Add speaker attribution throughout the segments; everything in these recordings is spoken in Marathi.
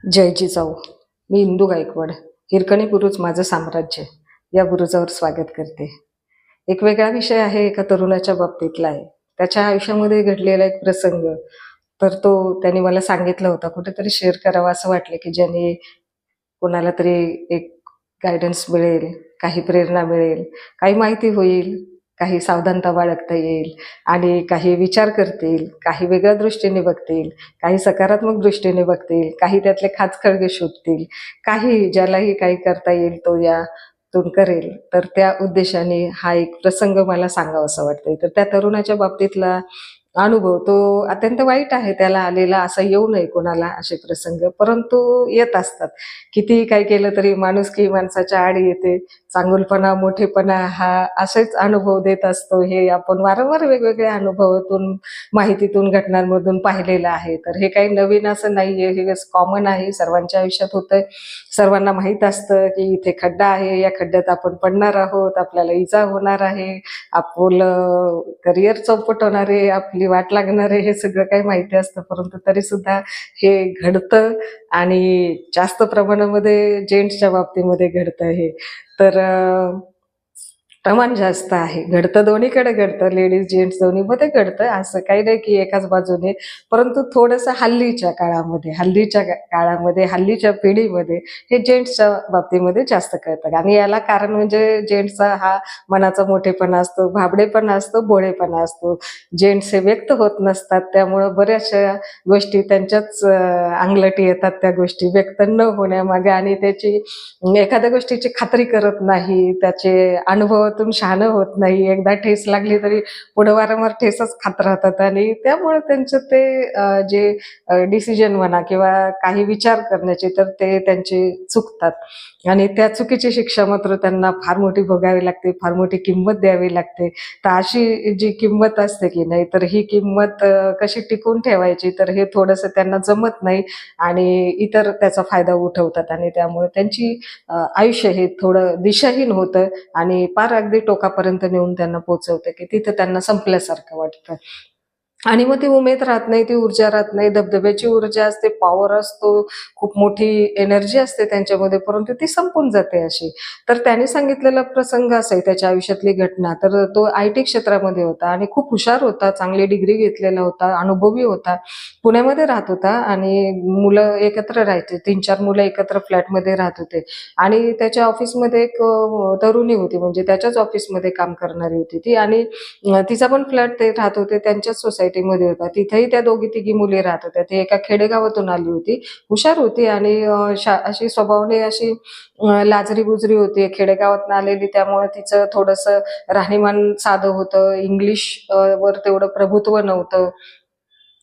Speaker 1: जय जिजाऊ. मी इंदू गायकवाड. हिरकणी बुरुज माझं साम्राज्य या बुरुजावर स्वागत करते. एक वेगळा विषय आहे, एका तरुणाच्या बाबतीतला आहे. त्याच्या आयुष्यामध्ये घडलेला एक प्रसंग, तर तो त्याने मला सांगितला होता. कुठेतरी शेअर करावा असं वाटलं, की ज्याने कोणाला तरी एक गाईडन्स मिळेल, काही प्रेरणा मिळेल, काही माहिती होईल, काही सावधानता बाळगता येईल आणि काही विचार करतील, काही वेगळ्या दृष्टीने बघतील, काही सकारात्मक दृष्टीने बघतील, काही त्यातले खाचखळगे शोधतील, काही ज्यालाही काही करता येईल तो यातून करेल. तर त्या उद्देशाने हा एक प्रसंग मला सांगावासा वाटतोय. तर त्या तरुणाच्या बाबतीतला अनुभव तो अत्यंत वाईट आहे, त्याला आलेला. असा येऊ नये कोणाला असे प्रसंग, परंतु येत असतात. कितीही काय केलं तरी माणुसकी माणसाच्या आड येते. चांगुलपणा, मोठेपणा हा असेच अनुभव देत असतो. हे आपण वारंवार वेगवेगळ्या अनुभवातून, माहितीतून, घटनांमधून पाहिलेलं आहे. तर हे काही नवीन असं नाहीये, हे कॉमन आहे, सर्वांच्या आयुष्यात होतंय. सर्वांना माहीत असतं की इथे खड्डा आहे, या खड्ड्यात आपण पडणार आहोत, आपल्याला इजा होणार आहे, आपलं करिअर चौपट होणार आहे, आपली वाट लागणार आहे, हे सगळं काही माहिती असतं. परंतु तरी सुद्धा हे घडतं आणि जास्त प्रमाणामध्ये जेंट्सच्या बाबतीमध्ये घडतं हे. तर प्रमाण जास्त आहे. घडतं, दोन्हीकडे घडतं, लेडीज जेंट्स दोन्हीमध्ये घडतं. असं काही नाही की एकाच बाजूने. परंतु थोडंसं हल्लीच्या काळामध्ये, हल्लीच्या पिढीमध्ये हे जेंट्सच्या बाबतीमध्ये जास्त कळतं. आणि याला कारण म्हणजे जेंट्सचा हा मनाचा मोठेपणा असतो, भाबडेपणा असतो, भोळेपणा असतो. जेंट्स हे व्यक्त होत नसतात, त्यामुळं बऱ्याचशा गोष्टी त्यांच्याच अंगलटी येतात, त्या गोष्टी व्यक्त न होण्यामागे. आणि त्याची एखाद्या गोष्टीची खात्री करत नाही, त्याचे अनुभवातून शहाणं होत नाही. एकदा ठेस लागली तरी पुढे वारंवार ठेसच खात राहतात आणि त्यामुळे त्यांचं ते जे डिसिजन म्हणा किंवा काही विचार करण्याचे, तर ते त्यांचे चुकतात आणि त्या चुकीची शिक्षा मात्र त्यांना फार मोठी भोगावी लागते, फार मोठी किंमत द्यावी लागते. तर अशी जी किंमत असते की नाही, तर ही किंमत कशी टिकवून ठेवायची, तर हे थोडंसं त्यांना जमत नाही आणि इतर त्याचा फायदा उठवतात आणि त्यामुळे त्यांची आयुष्य हे थोडं दिशाहीन होतं आणि पार अगदी टोकापर्यंत नेऊन त्यांना पोहोचवतं, की तिथं त्यांना संपल्यासारखं वाटतं. आणि मग ती उमेद राहत नाही, ती ऊर्जा राहत नाही. धबधब्याची ऊर्जा असते, पॉवर असतो, खूप मोठी एनर्जी असते त्यांच्यामध्ये, परंतु ती संपून जाते अशी. तर त्याने सांगितलेला प्रसंग असा आहे, त्याच्या आयुष्यातली घटना. तर तो आय-टी क्षेत्रामध्ये होता आणि खूप हुशार होता, चांगली डिग्री घेतलेला होता, अनुभवी होता. पुण्यामध्ये राहत होता आणि मुलं एकत्र राहायचे. 3-4 मुलं एकत्र फ्लॅटमध्ये राहत होते आणि त्याच्या ऑफिसमध्ये एक तरुणी होती, म्हणजे त्याच्याच ऑफिसमध्ये काम करणारी होती ती. आणि तिचा पण फ्लॅट ते राहत होते, त्यांच्याच सोसायटीमध्ये होता. तिथेही त्या दोघी-तिघी मुली राहत होत्या. ती एका खेडेगावातून आली होती. हुशार होती आणि अशी स्वभावाने अशी लाजरी-बुजरी होती. खेडेगावातून आलेली, त्यामुळे तिचं थोडंसं राहणीमान साधं होतं. इंग्लिश वर तेवढं प्रभुत्व नव्हतं.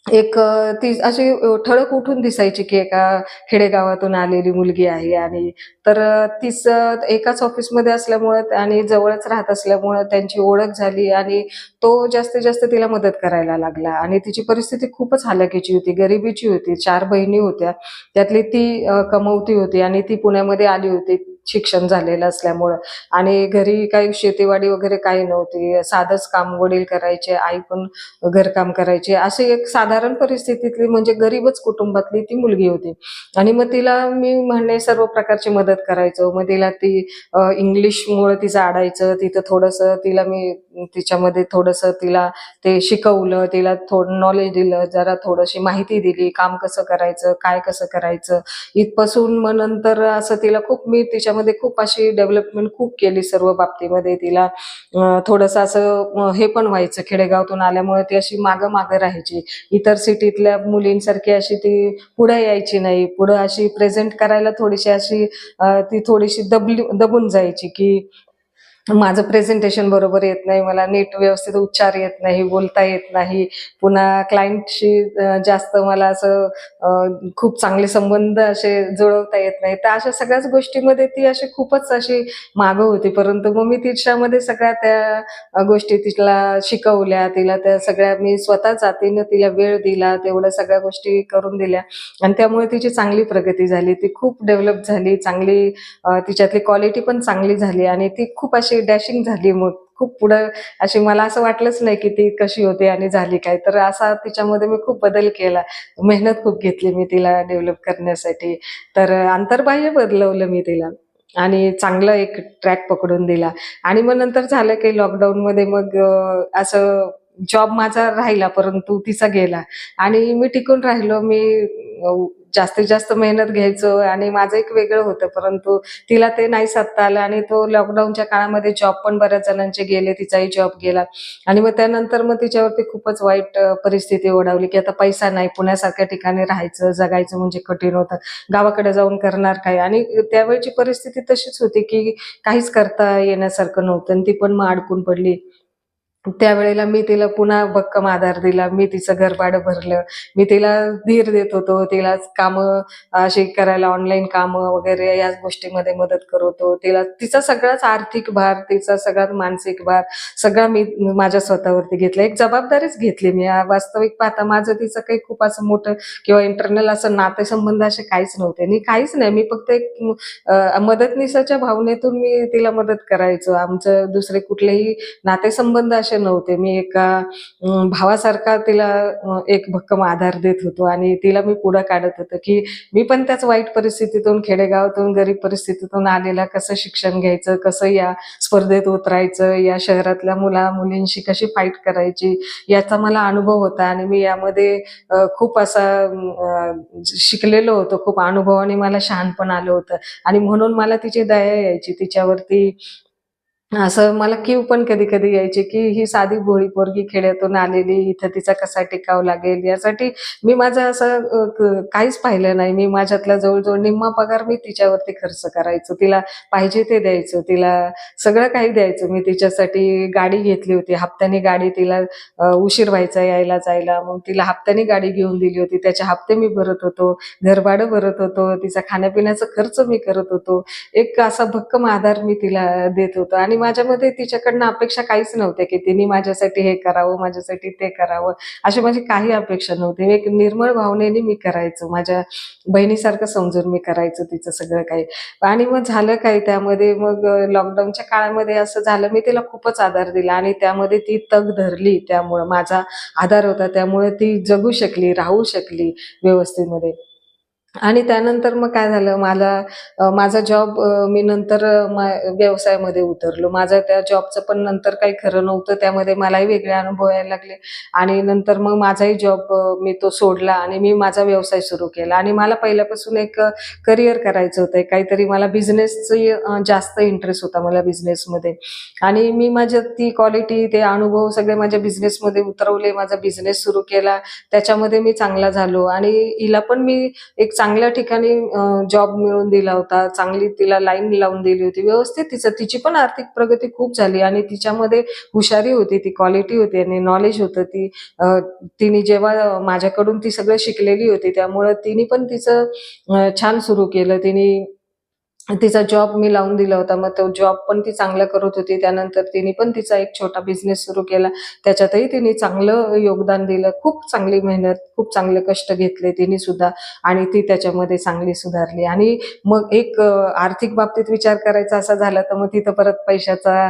Speaker 1: एक ती अशी ठळक उठून दिसायची, की एका खेडेगावातून आलेली मुलगी आहे. आणि तर तिचं एकाच ऑफिसमध्ये असल्यामुळं आणि जवळच राहत असल्यामुळं त्यांची ओळख झाली आणि तो जास्तीत जास्त तिला मदत करायला लागला. आणि तिची परिस्थिती खूपच हलाखीची होती, गरिबीची होती. 4 बहिणी होत्या. त्यातली ती कमवती होती आणि ती पुण्यामध्ये आली होती शिक्षण झालेलं असल्यामुळं. आणि घरी काही शेतीवाडी वगैरे काही नव्हती. साधंच काम वडील करायचे, आई पण घरकाम करायची. अशी एक साधारण परिस्थितीतली, म्हणजे गरीबच कुटुंबातली ती मुलगी होती. आणि मग तिला मी म्हणणे सर्व प्रकारची मदत करायचो. मग तिला ती इंग्लिशमुळं तिचं अडायचं. तिथं थोडंसं तिला मी तिच्यामध्ये थोडंसं तिला ते शिकवलं. तिला थोडं नॉलेज दिलं, जरा थोडीशी माहिती दिली, काम कसं करायचं, काय कसं करायचं. इथपासून मग नंतर असं तिला खूप, मी तिच्यामध्ये खूप अशी डेव्हलपमेंट खूप केली सर्व बाबतीमध्ये. तिला थोडंसं असं हे पण व्हायचं, खेडेगावातून आल्यामुळे ती अशी मागं-मागं राहायची. इतर सिटीतल्या मुलींसारखी अशी ती पुढे यायची नाही. पुढं अशी प्रेझेंट करायला थोडीशी अशी ती थोडीशी दबून जायची, की माझं प्रेझेंटेशन बरोबर येत नाही, मला नीट व्यवस्थित उच्चार येत नाही, बोलता येत नाही. पुन्हा क्लायंटशी जास्त मला असं खूप चांगले संबंध असे जुळवता येत नाही. तर अशा सगळ्याच गोष्टीमध्ये ती अशी खूपच अशी मागं होती. परंतु मग मी तिच्यामध्ये सगळ्या त्या गोष्टी तिला शिकवल्या. तिला त्या सगळ्या मी स्वतः जातीनं तिला वेळ दिला, तेवढ्या सगळ्या गोष्टी करून दिल्या आणि त्यामुळे तिची चांगली प्रगती झाली. ती खूप डेव्हलप झाली, चांगली तिच्यातली क्वालिटी पण चांगली झाली आणि ती खूप अशी डॅशिंग झाली. मग खूप पुढं अशी मला असं वाटलंच नाही की ती कशी होते आणि झाली काय. तर असा तिच्यामध्ये मी खूप बदल केला. मेहनत खूप घेतली मी तिला डेव्हलप करण्यासाठी. तर अंतर्बाह्य बदलवलं मी तिला आणि चांगला एक ट्रॅक पकडून दिला. आणि मग नंतर झालं की लॉकडाऊनमध्ये मग असं जॉब माझा राहिला, परंतु तिचा गेला आणि मी टिकून राहिलो. मी अ, जास्तीत जास्त मेहनत घ्यायचो आणि माझं एक वेगळं होतं, परंतु तिला ते नाही साधता आलं आणि तो लॉकडाऊनच्या काळामध्ये जॉब पण बऱ्याच जणांचे गेले, तिचाही जॉब गेला आणि मग त्यानंतर मग तिच्यावरती खूपच वाईट परिस्थिती ओढावली, की आता पैसा नाही, पुण्यासारख्या ठिकाणी राहायचं, जगायचं म्हणजे कठीण होतं. गावाकडे जाऊन करणार काय? आणि त्यावेळची परिस्थिती तशीच होती, की काहीच करता येण्यासारखं नव्हतं आणि ती पण मग अडकून पडली. त्यावेळेला मी तिला पुन्हा भक्कम आधार दिला. मी तिचं घरभाडं भरलं. मी तिला धीर देत होतो. तिला कामं अशी करायला ऑनलाईन कामं वगैरे या गोष्टीमध्ये मदत करत होतो. तिला तिचा सगळाच आर्थिक भार, तिचा सगळा मानसिक भार सगळा मी माझ्या स्वतःवरती घेतला. एक जबाबदारीच घेतली मी. वास्तविक पाहता माझं तिचं काही खूप असं मोठं किंवा इंटरनल असं नातेसंबंध असे काहीच नव्हते आणि काहीच नाही. मी फक्त एक मदतनीसाच्या भावनेतून मी तिला मदत करायचो. आमचं दुसरे कुठलेही नातेसंबंध असे नव्हते. मी एका भावासारखा तिला एक भक्कम आधार देत होतो आणि तिला मी पुढे काढत होतो, की मी पण त्याच वाईट परिस्थितीतून, खेडेगावातून, गरीब परिस्थितीतून आलेला, कसं शिक्षण घ्यायचं, कसं या स्पर्धेत उतरायचं, या शहरातल्या मुला-मुलींशी कशी फाईट करायची, याचा मला अनुभव होता आणि मी यामध्ये खूप असा शिकलेलो होतो. खूप अनुभवाने मला शहाणपण आलं होतं आणि म्हणून मला तिची दया यायची तिच्यावरती. असं मला कीव पण कधी-कधी यायची, की ही साधी भोळी पोरगी खेड्यातून आलेली, इथं तिचा कसा टिकाव लागेल यासाठी मी माझं असं काहीच पाहिलं नाही. मी माझ्यातला जवळ-जवळ निम्मा पगार मी तिच्यावरती खर्च करायचो. तिला पाहिजे ते द्यायचो. तिला सगळं काही द्यायचो. मी तिच्यासाठी गाडी घेतली होती. हप्त्यानी गाडी तिला उशीर व्हायचा यायला-जायला. मग तिला हप्त्यानी गाडी घेऊन दिली होती. त्याचे हप्ते मी भरत होतो. घरभाडं भरत होतो. तिचा खाण्यापिण्याचा खर्च मी करत होतो. एक असा भक्कम आधार मी तिला देत होतो आणि माझ्यामध्ये तिच्याकडनं अपेक्षा काहीच नव्हत्या, की तिने माझ्यासाठी हे करावं, माझ्यासाठी ते करावं. अशी माझी काही अपेक्षा नव्हती. एक निर्मळ भावनेने मी करायचं. माझ्या बहिणीसारखं समजून मी करायचं तिचं सगळं काही. आणि मग झालं काय त्यामध्ये मग लॉकडाऊनच्या काळामध्ये असं झालं, मी तिला खूपच आधार दिला आणि त्यामध्ये ती तग धरली. त्यामुळं माझा आधार होता. त्यामुळे ती जगू शकली, राहू शकली व्यवस्थेमध्ये. आणि त्यानंतर मग काय झालं माझा जॉब मी नंतर व्यवसायामध्ये उतरलो. माझं त्या जॉबचं पण नंतर काही खरं नव्हतं. त्यामध्ये मलाही वेगळे अनुभव यायला लागले आणि नंतर मग माझाही जॉब मी तो सोडला आणि मी माझा व्यवसाय सुरू केला आणि मला पहिल्यापासून एक करियर करायचं होतं. काहीतरी मला बिझनेसची जास्त इंटरेस्ट होता मला बिझनेसमध्ये आणि मी माझ्या ती क्वालिटी, ते अनुभव सगळे माझ्या बिझनेसमध्ये उतरवले. माझा बिझनेस सुरू केला. त्याच्यामध्ये मी चांगला झालो आणि हिला पण मी एक चांगल्या ठिकाणी जॉब मिळवून दिला होता. चांगली तिला लाईन लावून दिली होती. व्यवस्थित तिची पण आर्थिक प्रगती खूप झाली आणि तिच्यामध्ये हुशारी होती, ती क्वालिटी होती आणि नॉलेज होतं. तिने जेव्हा माझ्याकडून ती सगळं शिकलेली होती, त्यामुळं तिने पण तिचं छान सुरू केलं. तिचा जॉब मी लावून दिला होता. मग तो जॉब पण ती चांगला करत होती. त्यानंतर तिने पण तिचा एक छोटा बिझनेस सुरू केला. त्याच्यातही तिने चांगलं योगदान दिलं. खूप चांगली मेहनत, खूप चांगले कष्ट घेतले तिने सुद्धा आणि ती त्याच्यामध्ये चांगली सुधारली आणि मग एक आर्थिक बाबतीत विचार करायचा असा झाला, तर मग तिथं परत पैशाचा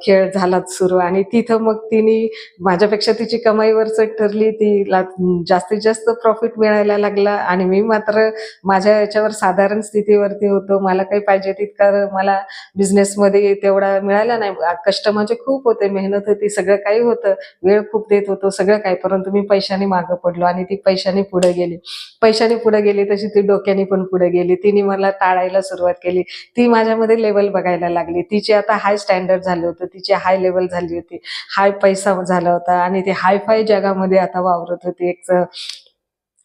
Speaker 1: खेळ झालाच सुरू आणि तिथं मग तिने माझ्यापेक्षा तिची कमाई वरचढ ठरली. तिला जास्तीत जास्त प्रॉफिट मिळायला लागला आणि मी मात्र माझ्या याच्यावर साधारण स्थितीवरती होतो. मला काही पाहिजे तितका मला बिझनेसमध्ये तेवढा मिळाला नाही. कष्ट माझे खूप होते, मेहनत होती, सगळं काही होतं. वेळ खूप देत होतो, सगळं काही. परंतु मी पैशाने मागे पडलो आणि ती पैशाने पुढे गेली. पैशाने पुढे गेली तशी ती डोक्याने पण पुढे गेली. तिने मला टाळायला सुरुवात केली. ती माझ्यामध्ये लेव्हल बघायला लागली. तिची आता हाय स्टँडर्ड झालं होतं. तिची हाय लेव्हल झाली होती. हाय पैसा झाला होता आणि ती हाय-फाय जगामध्ये आता वावरत होती. एक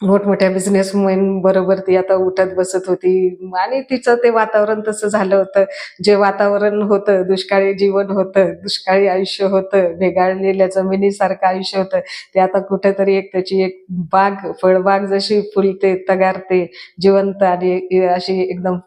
Speaker 1: मोठमोठ्या बिझनेसमन बरोबर ती आता उठत बसत होती आणि तिचं ते वातावरण तसं झालं होतं. जे वातावरण होतं, दुष्काळी जीवन होतं, दुष्काळी आयुष्य होतं, भेगाळलेल्या जमिनीसारखं आयुष्य होतं. ते आता कुठेतरी एक त्याची एक बाग, फळबाग जशी फुलते, तगारते, जिवंत आणि अशी एकदम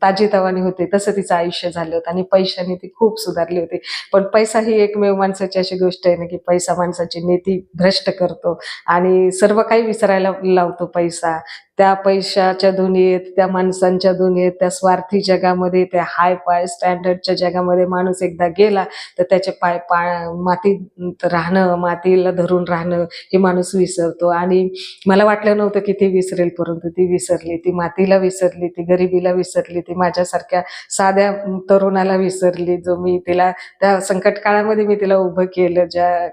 Speaker 1: ताजीतवानी होते, तसं तिचं आयुष्य झालं होतं आणि पैशाने ती खूप सुधारली होती. पण पैसा ही एकमेव माणसाची अशी गोष्ट आहे ना, की पैसा माणसाची नीती भ्रष्ट करतो. आणि सर्व काही विसरायला लावतो पैसा. त्या पैशाच्या दुनियेत, त्या माणसांच्या दुनियेत, त्या स्वार्थी जगामध्ये, त्या हाय फाय स्टँडर्डच्या जगामध्ये माणूस एकदा गेला तर त्याचे पाय मातीत राहणं, मातीला धरून राहणं हे माणूस विसरतो. आणि मला वाटलं नव्हतं की ती विसरेल, परंतु ती विसरली. ती मातीला विसरली, ती गरिबीला विसरली, ती माझ्यासारख्या साध्या तरुणाला विसरली, जो मी तिला त्या संकट काळामध्ये मी तिला उभं केलं. ज्या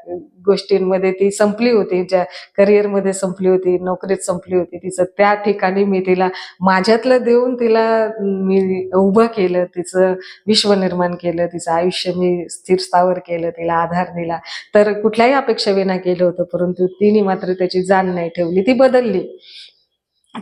Speaker 1: गोष्टींमध्ये ती संपली होती, ज्या करिअरमध्ये संपली होती, नोकरीत संपली होती, तिचं त्या ठिकाणी मी तिला माझ्यातलं देऊन तिला मी उभं केलं, तिचं विश्व निर्माण केलं, तिचं आयुष्य मी स्थिर स्थावर केलं, तिला आधार दिला. तर कुठल्याही अपेक्षाविना केलं होतं, परंतु तिने मात्र त्याची जाण नाही ठेवली. ती बदलली.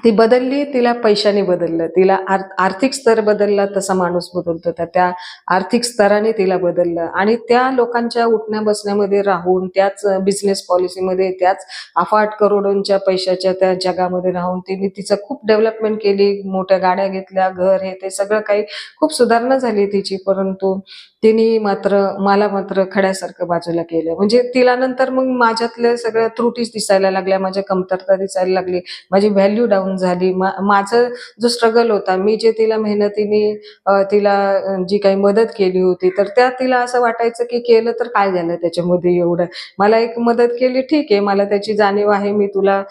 Speaker 1: ती बदलली, तिला पैशाने बदललं, तिला आर्थिक स्तर बदलला तसा माणूस बदलतो. तर त्या आर्थिक स्तराने तिला बदललं आणि त्या लोकांच्या उठण्या बसण्यामध्ये राहून, त्याच बिझनेस पॉलिसीमध्ये, त्याच अफाट करोडोंच्या पैशाच्या त्या जगामध्ये राहून तिने तिचं खूप डेव्हलपमेंट केली. मोठ्या गाड्या घेतल्या, घर हे ते सगळं काही खूप सुधारणा झाली तिची. परंतु तिने मला मात्र खड्यासारखं बाजूला केलं. म्हणजे तिला नंतर मग माझ्यातल्या सगळ्या त्रुटीच दिसायला लागल्या, माझ्या कमतरता दिसायला लागली, माझी व्हॅल्यू डाऊन झाली. माझं जो स्ट्रगल होता, मी जे तिला मेहनतीने तिला जी काही मदत केली होती, तर त्या तिला असं वाटायचं की केलं तर काय झालं त्याच्यामध्ये एवढं. मला एक मदत केली, ठीक आहे, मला त्याची जाणीव आहे, मी तुला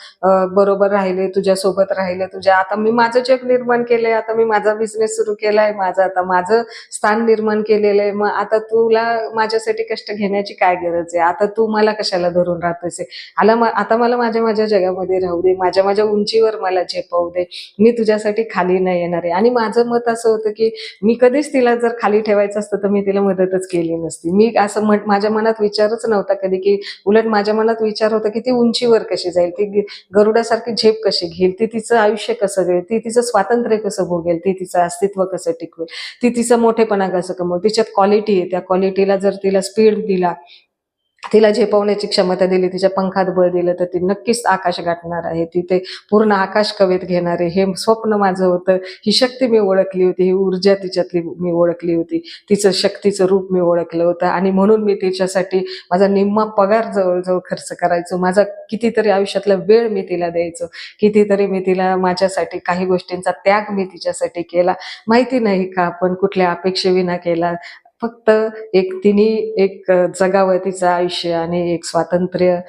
Speaker 1: बरोबर राहिले, तुझ्यासोबत राहिले, आता मी माझं जग निर्माण केलंय, आता मी माझा बिझनेस सुरू केलाय, आता माझं स्थान निर्माण केलेलं आहे. मग आता तुला माझ्यासाठी कष्ट घेण्याची काय गरज आहे? आता तू मला कशाला धरून राहतोस? आता मला माझ्या जगामध्ये राहू दे, माझ्या उंचीवर मला झेपवू दे, मी तुझ्यासाठी खाली नाही येणार आहे. आणि माझं मत असं होतं की मी कधीच तिला जर खाली ठेवायचं असतं तर मी तिला मदतच केली नसती. मी असं माझ्या मनात विचारच नव्हता कधी, की उलट माझ्या मनात विचार होता की ती उंचीवर कशी जाईल, ती गरुडासारखी झेप कशी घेईल, ती तिचं आयुष्य कसं घेईल, ती तिचं स्वातंत्र्य कसं भोगेल, ती तिचं अस्तित्व कसं टिकवेल, ती तिचा मोठेपणा कसं कमवेल. तिच्यात क्वालिटी आहे, त्या क्वालिटीला जर तिला स्पीड दिला, तिला झेपवण्याची क्षमता दिली, तिच्या पंखात बळ दिलं, तर ती नक्कीच आकाश गाठणार आहे. ती ते पूर्ण आकाश कवेत घेणार आहे, हे स्वप्न माझं होतं. ही शक्ती मी ओळखली होती, ही ऊर्जा तिच्यातली मी ओळखली होती, तिचं शक्तीचं रूप मी ओळखलं होतं. आणि म्हणून मी तिच्यासाठी माझा निम्मा पगार जवळजवळ खर्च करायचो, माझा कितीतरी आयुष्यातला वेळ मी तिला द्यायचो, कितीतरी मी तिला माझ्यासाठी काही गोष्टींचा त्याग मी तिच्यासाठी केला. माहिती नाही का आपण कुठल्या अपेक्षेविना केला. फक्त तिने एक जगावं तिचं आयुष्य आणि एक स्वातंत्र्य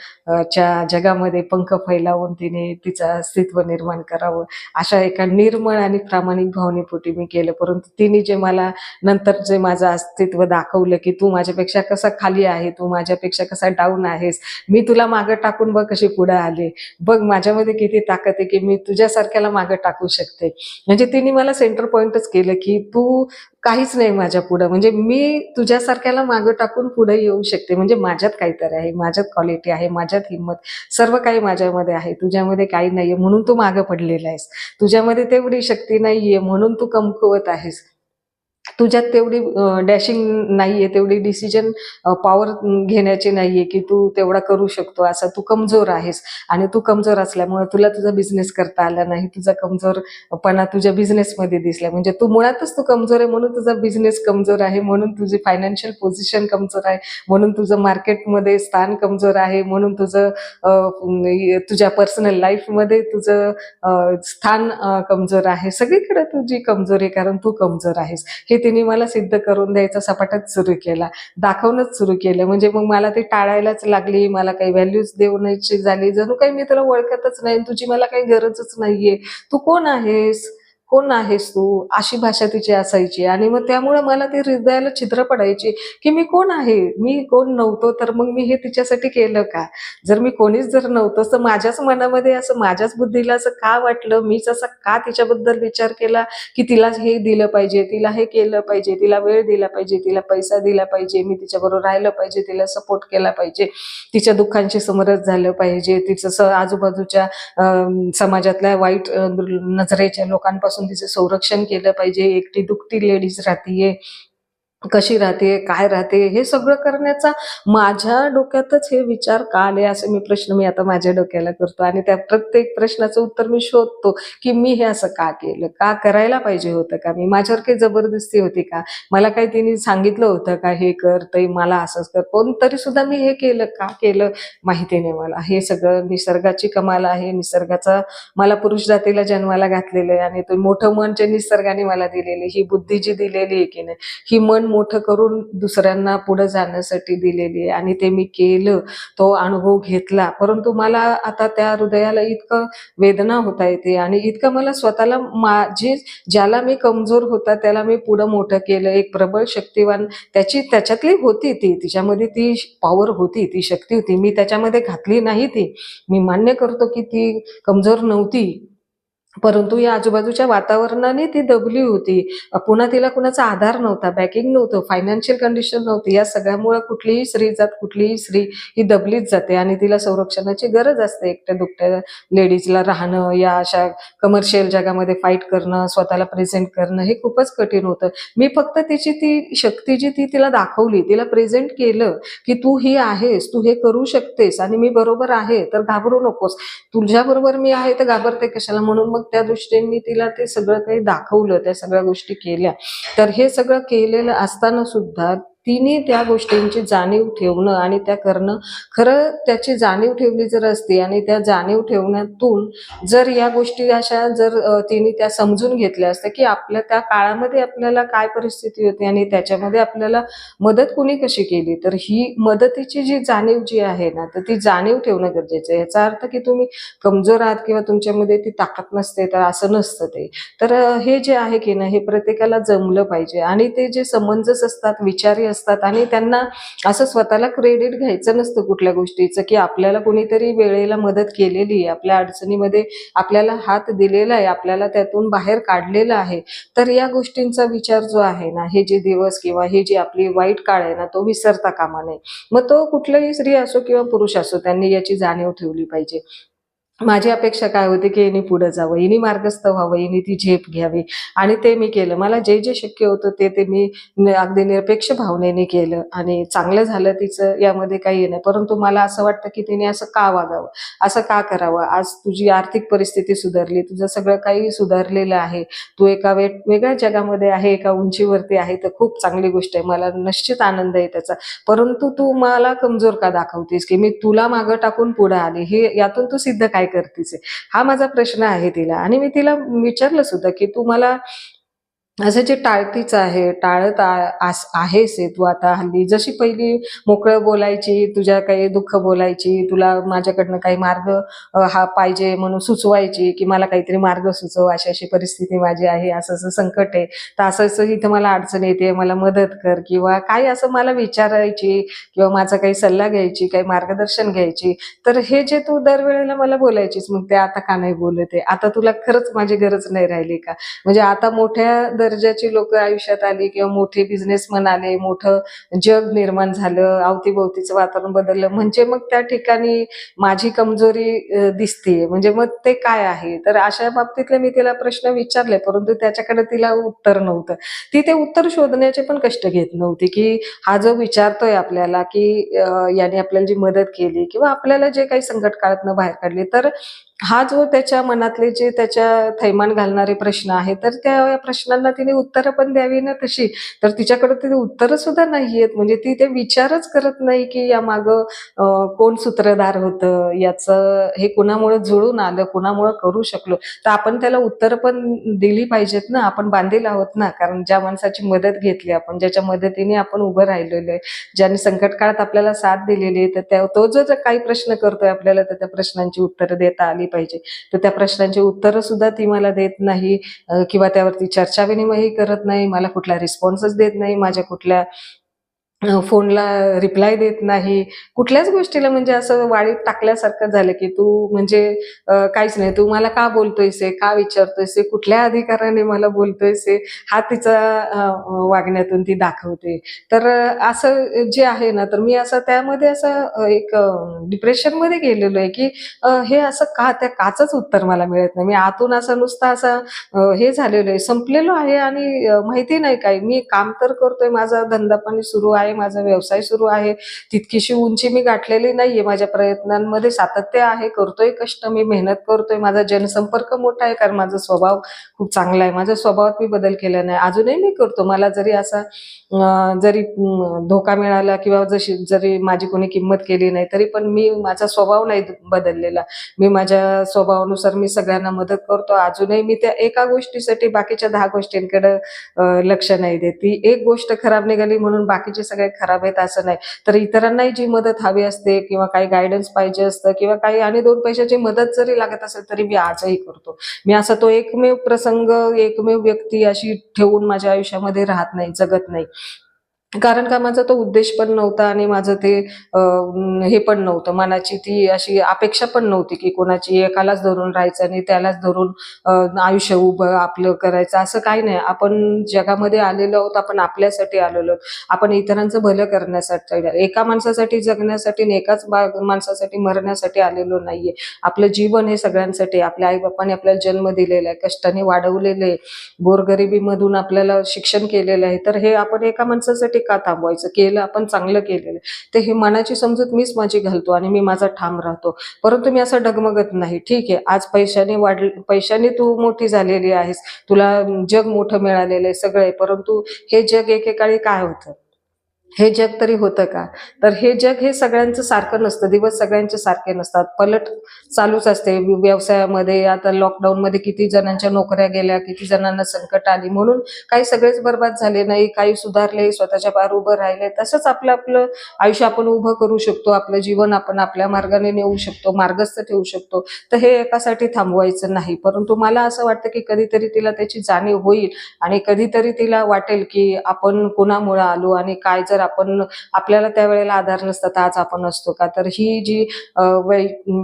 Speaker 1: च्या जगामध्ये पंख फैलावून तिने तिचं अस्तित्व निर्माण करावं, अशा एका निर्मळ आणि प्रामाणिक भावनेपोटी मी केलं. परंतु तिने जे मला नंतर जे माझं अस्तित्व दाखवलं की तू माझ्यापेक्षा कसा खाली आहे, तू माझ्यापेक्षा कसा डाऊन आहेस, मी तुला मागं टाकून बघ कशी पुढे आले, बघ माझ्यामध्ये किती ताकद आहे की मी तुझ्यासारख्याला मागं टाकू शकते. म्हणजे तिने मला सेंटर पॉइंटच केलं की तू काहीच नाही माझ्या पुढं, म्हणजे मी तुझ्यासारख्याला मागं टाकून पुढे येऊ शकते. म्हणजे माझ्यात काहीतरी आहे, माझ्यात क्वालिटी आहे, माझ्यात हिंमत, सर्व काही माझ्यामध्ये आहे, तुझ्यामध्ये काही नाहीये म्हणून तू मागं पडलेला आहेस, तुझ्यामध्ये तेवढी शक्ती नाहीये म्हणून तू कमकुवत आहेस, तुझ्यात तेवढी डॅशिंग नाहीये, तेवढी डिसिजन पॉवर घेण्याची नाहीये की तू तेवढा करू शकतो, असं तू कमजोर आहेस. आणि तू कमजोर असल्यामुळे तुला तुझा बिझनेस करता आला नाही, तुझा कमजोरपणा तुझ्या बिझनेसमध्ये दिसला. म्हणजे तू मुळातच तू कमजोर आहे, म्हणून तुझा बिझनेस कमजोर आहे, म्हणून तुझी फायनान्शियल पोझिशन कमजोर आहे, म्हणून तुझं मार्केटमध्ये स्थान कमजोर आहे, म्हणून तुझ्या पर्सनल लाईफमध्ये तुझं स्थान कमजोर आहे. सगळीकडे तुझी कमजोरी, कारण तू कमजोर आहेस. हे तिने मला सिद्ध करून द्यायचा सपाटाच सुरू केला, दाखवणंच सुरू केलं. म्हणजे मग मला ती टाळायलाच लागली, मला काही व्हॅल्यूज देण्याची झाली, जणू काही मी तुला ओळखतच नाही, तुझी मला काही गरजच नाहीये, तू कोण आहेस, कोण आहेस तू, अशी भाषा तिची असायची. आणि मग त्यामुळे मला ती हृदयाला छिद्र पडायची की मी कोण आहे, मी कोण नव्हतो तर मग मी हे तिच्यासाठी केलं का? जर मी कोणीच जर नव्हतं तर माझ्याच मनामध्ये असं, माझ्याच बुद्धीला असं का वाटलं, मीच असा का तिच्याबद्दल विचार केला की तिला हे दिलं पाहिजे, तिला हे केलं पाहिजे, तिला वेळ दिला पाहिजे, तिला पैसा दिला पाहिजे, मी तिच्याबरोबर राहिलं पाहिजे, तिला सपोर्ट केला पाहिजे, तिच्या दुःखांशी समरस झालं पाहिजे, तिचं आजूबाजूच्या समाजातल्या वाईट नजरेच्या लोकांपासून तिचं संरक्षण केलं पाहिजे. एकटी दुकटी लेडीज राहतीये, कशी राहते, काय राहते, हे सगळं करण्याचा माझ्या डोक्यातच हे विचार का आले, असे मी आता माझ्या डोक्याला करतो आणि त्या प्रत्येक प्रश्नाचं उत्तर मी शोधतो, की मी हे असं का केलं? का करायला पाहिजे होतं का मी? माझ्यावर काही जबरदस्ती होती का? मला काही तिने सांगितलं होतं का, हे कर, ते मला असंच कर. पण तरी सुद्धा मी हे केलं, का केलं माहिती नाही मला. हे सगळं निसर्गाची कमाल आहे. निसर्गाचा मला पुरुष जातीला जन्माला घातलेलं आहे आणि ते मोठं मन जे निसर्गाने मला दिलेले, ही बुद्धी जी दिलेली आहे की नाही, ही मन मोठं करून दुसऱ्यांना पुढे जाण्यासाठी दिलेली आहे आणि ते मी केलं, तो अनुभव घेतला. परंतु मला आता त्या हृदयाला इतकं वेदना होता येते आणि इतकं मला स्वतःला माझी ज्याला मी कमजोर होता त्याला मी पुढं मोठं केलं. एक प्रबळ शक्तिवान त्याच्यातली होती ती, तिच्यामध्ये ती पॉवर होती, ती शक्ती होती. मी त्याच्यामध्ये घातली नाही ती. मी मान्य करतो की ती कमजोर नव्हती. परंतु या आजूबाजूच्या वातावरणाने ती दबली होती. पुन्हा तिला कुणाचा आधार नव्हता, बॅकिंग नव्हतं, फायनान्शियल कंडिशन नव्हती. या सगळ्यामुळे कुठलीही स्त्री जात, कुठलीही स्त्री ही दबलीच जाते आणि तिला संरक्षणाची गरज असते. एकट्या-दुकट्या लेडीजला राहणं, या अशा कमर्शियल जगामध्ये फाईट करणं, स्वतःला प्रेझेंट करणं हे खूपच कठीण होतं. मी फक्त तिची ती शक्ती जी ती तिला दाखवली, तिला प्रेझेंट केलं, की तू ही आहेस, तू हे करू शकतेस आणि मी बरोबर आहे, तर घाबरू नकोस. तुझ्याबरोबर मी आहे तर घाबरते कशाला? म्हणून मग त्या दृष्टीने मी तिला ते सगळं काही दाखवलं, त्या सगळ्या गोष्टी केल्या. तर हे सगळं केलेलं असताना सुद्धा तिने त्या गोष्टींची जाणीव ठेवणं आणि त्या करणं, खरं त्याची जाणीव ठेवली जर असती आणि त्या जाणीव ठेवण्यातून जर या गोष्टी अशा जर तिने त्या समजून घेतल्या असत्या, की आपल्या त्या काळामध्ये आपल्याला काय परिस्थिती होती आणि त्याच्यामध्ये आपल्याला मदत कोणी कशी केली, तर ही मदतीची जी जाणीव जी आहे ना, तर ती जाणीव ठेवणं गरजेचं आहे. याचा अर्थ की तुम्ही कमजोर आहात किंवा तुमच्यामध्ये ती ताकद नसते, तर असं नसतं ते. तर हे जे आहे की नाही, हे प्रत्येकाला जमलं पाहिजे आणि ते जे समंजस असतात, विचारी असतात आणि त्यांना असं स्वतःला क्रेडिट घ्यायचं नसतं कुठल्या गोष्टीचं, की आपल्याला कोणीतरी वेळेला मदत केलेली आहे, आपल्या अडचणीमध्ये आपल्याला हात दिलेला आहे, आपल्याला त्यातून बाहेर काढलेलं आहे. तर या गोष्टींचा विचार जो आहे ना, हे जे दिवस किंवा ही जी आपली वाईट काळ आहे ना, तो विसरता कामा नये. मग तो कुठलाही स्त्री असो किंवा पुरुष असो, त्यांनी याची जाणीव ठेवली पाहिजे. माझी अपेक्षा काय होती, की हिने पुढे जावं, हिने मार्गस्थ व्हावं, हिने ती झेप घ्यावी आणि ते मी केलं. मला जे शक्य होतं ते मी अगदी निरपेक्ष भावनेने केलं आणि चांगलं झालं तिचं, यामध्ये काही नाही. परंतु मला असं वाटतं, की तिने असं का वागावं? असं का करावं? आज तुझी आर्थिक परिस्थिती सुधारली, तुझं सगळं काही सुधारलेलं आहे. तू एका वेगळ्या जगामध्ये आहे, एका उंचीवरती आहे, तर खूप चांगली गोष्ट आहे. मला निश्चित आनंद आहे त्याचा. परंतु तू मला कमजोर का दाखवतेस, की मी तुला मागं टाकून पुढे आले, हे यातून तू सिद्ध काय करतेस आहे? हा माझा प्रश्न आहे तिला आणि मी तिला विचारलं सुद्धा, की तू मला असं जे टाळतीच आहे, टाळत आहेस आहे तू आता हल्ली. जशी पहिली मोकळं बोलायची, तुझ्या काही दुःख बोलायची, तुला माझ्याकडनं काही मार्ग हा पाहिजे म्हणून सुचवायची, की मला काहीतरी मार्ग सुचव, अशी-अशी परिस्थिती माझी आहे, असं-असं संकट आहे, तर असं-असं इथं मला अडचण येते, मला मदत कर किंवा काही असं मला विचारायची किंवा माझा काही सल्ला घ्यायची, काही मार्गदर्शन घ्यायची. तर हे जे तू दरवेळेला मला बोलायचीस, मग ते आता का नाही बोलत आहे? आता तुला खरंच माझी गरज नाही राहिली का? म्हणजे आता मोठ्या दर्जाची लोकं आयुष्यात आली किंवा मोठे बिझनेसमन आले, मोठं जग निर्माण झालं, अवतीभोवतीचं वातावरण बदललं, म्हणजे मग त्या ठिकाणी माझी कमजोरी दिसतीये. म्हणजे मग ते काय आहे? तर अशा बाबतीतले मी तिला प्रश्न विचारले, परंतु त्याच्याकडे तिला उत्तर नव्हतं. ती ते उत्तर शोधण्याचे पण कष्ट घेत नव्हती, की हा जो विचारतोय आपल्याला, की याने आपल्याला जी मदत केली किंवा आपल्याला जे काही संकट काळातनं बाहेर काढले, तर हा जो त्याच्या मनातले जे त्याच्या थैमान घालणारे प्रश्न आहेत, तर त्या प्रश्नांना तिने उत्तरं पण द्यावी ना तशी. तर तिच्याकडे ते उत्तरं सुद्धा नाहीयेत. म्हणजे ती ते विचारच करत नाही, की यामागं कोण सूत्रधार होतं, याचं हे कुणामुळे जुळून आलं, कुणामुळे करू शकलो. तर आपण त्याला उत्तरं पण दिली पाहिजेत ना. आपण बांधील आहोत ना. कारण ज्या माणसाची मदत घेतली आपण, ज्याच्या मदतीने आपण उभं राहिलेलो आहे, ज्याने संकट काळात आपल्याला साथ दिलेली आहे, तर तो जो जर काही प्रश्न करतोय आपल्याला, तर त्या प्रश्नांची उत्तरं देता आली पाहिजे. तर त्या प्रश्नांची उत्तरं सुद्धा ती मला देत नाही किंवा त्यावरती चर्चा विनिमयही करत नाही. मला कुठला रिस्पॉन्सच देत नाही. माझ्या कुठल्या फोनला रिप्लाय देत नाही. कुठल्याच गोष्टीला म्हणजे असं वाळीत टाकल्यासारखं झालं, की तू म्हणजे काहीच नाही. तू मला का बोलतोयस आहे? का विचारतोयस आहे? कुठल्या अधिकाराने मला बोलतोयस आहे? हा तिचा वागण्यातून ती दाखवते. तर असं जे आहे ना, तर मी असं त्यामध्ये असं एक डिप्रेशनमध्ये गेलेलो आहे, की हे असं का? त्या काचंच उत्तर मला मिळत नाही. मी आतून असा नुसता असा हे झालेलो आहे, संपलेलो आहे आणि माहिती नाही काय. मी काम तर करतोय, माझा धंदा-पाणी सुरू आहे, माझा व्यवसाय सुरू आहे. तितकीशी उंची मी गाठलेली नाहीये. माझ्या प्रयत्नांमध्ये सातत्य आहे, करतोय कष्ट, मी मेहनत करतोय. माझा जनसंपर्क मोठा आहे, कारण माझा स्वभाव खूप चांगला आहे. माझ्या स्वभावात मी बदल केला नाही. अजूनही मी करतो. मला जरी असा जरी धोका मिळाला किंवा जरी माझी कोणी किंमत केली नाही, तरी पण मी माझा स्वभाव नाही बदललेला. मी माझ्या स्वभावानुसार मी सगळ्यांना मदत करतो. अजूनही मी त्या एका गोष्टीसाठी बाकीच्या 10 गोष्टींकडे लक्ष नाही देत. ती एक गोष्ट खराब निघाली म्हणून बाकीचे सगळे खराब आहेत असं नाही. तर इतरांनाही जी मदत हवी असते किंवा काही गाईडन्स पाहिजे असतं किंवा काही आणि 2 पैशाची मदत जरी लागत असेल, तरी मी आजही करतो. मी असा तो एकमेव प्रसंग, एकमेव व्यक्ती अशी ठेवून माझ्या आयुष्यामध्ये राहत नाही, जगत नाही. कारण का माझा तो उद्देश पण नव्हता आणि माझं ते हे पण नव्हतं. मनाची ती अशी अपेक्षा पण नव्हती, की कोणाची एकालाच धरून राहायचं आणि त्यालाच धरून आयुष्य उभं आपलं करायचं असं काही नाही. आपण जगामध्ये आलेलो आहोत, आपण आपल्यासाठी आलेलो आहोत. आपण इतरांचं भलं करण्यासाठी, एका माणसासाठी जगण्यासाठी आणि एकाच माणसासाठी मरण्यासाठी आलेलो नाहीये. आपलं जीवन हे सगळ्यांसाठी आहे. आपल्या आई-बापांनी आपल्याला जन्म दिलेला आहे, कष्टाने वाढवलेलं आहे, गोरगरिबीमधून आपल्याला शिक्षण केलेलं आहे. तर हे आपण एका माणसासाठी का थांबवायचं? केलं आपण चांगलं केलेलं आहे. तर हे मनाची समजूत मीच माझी घालतो आणि मी माझा ठाम राहतो. परंतु मी असं डगमगत नाही. ठीक आहे, आज पैशाने तू मोठी झालेली आहेस. तुला जग मोठं मिळालेलं आहे, सगळं आहे. परंतु हे जग एकेकाळी काय होतं? हे जग तरी होतं का? तर हे जग हे सगळ्यांचं सारखं नसतं. दिवस सगळ्यांचे सारखे नसतात. पलट चालूच असते. व्यवसायामध्ये आता लॉकडाऊनमध्ये किती जणांच्या नोकऱ्या गेल्या, किती जणांना संकट आली. म्हणून काही सगळेच बरबाद झाले नाही, काही सुधारले, स्वतःच्या पायावर उभं राहिले. तसंच आपलं आयुष्य आपण उभं करू शकतो. आपलं जीवन आपण आपल्या मार्गाने नेऊ शकतो, मार्गस्थ ठेवू शकतो. तर हे एकासाठी थांबवायचं नाही. परंतु मला असं वाटतं, की कधीतरी तिला त्याची जाणीव होईल आणि कधीतरी तिला वाटेल, की आपण कुणामुळं आलो आणि काय जर आपण आपल्याला त्यावेळेला आधार नसता तर आज आपण असतो का? तर ही जी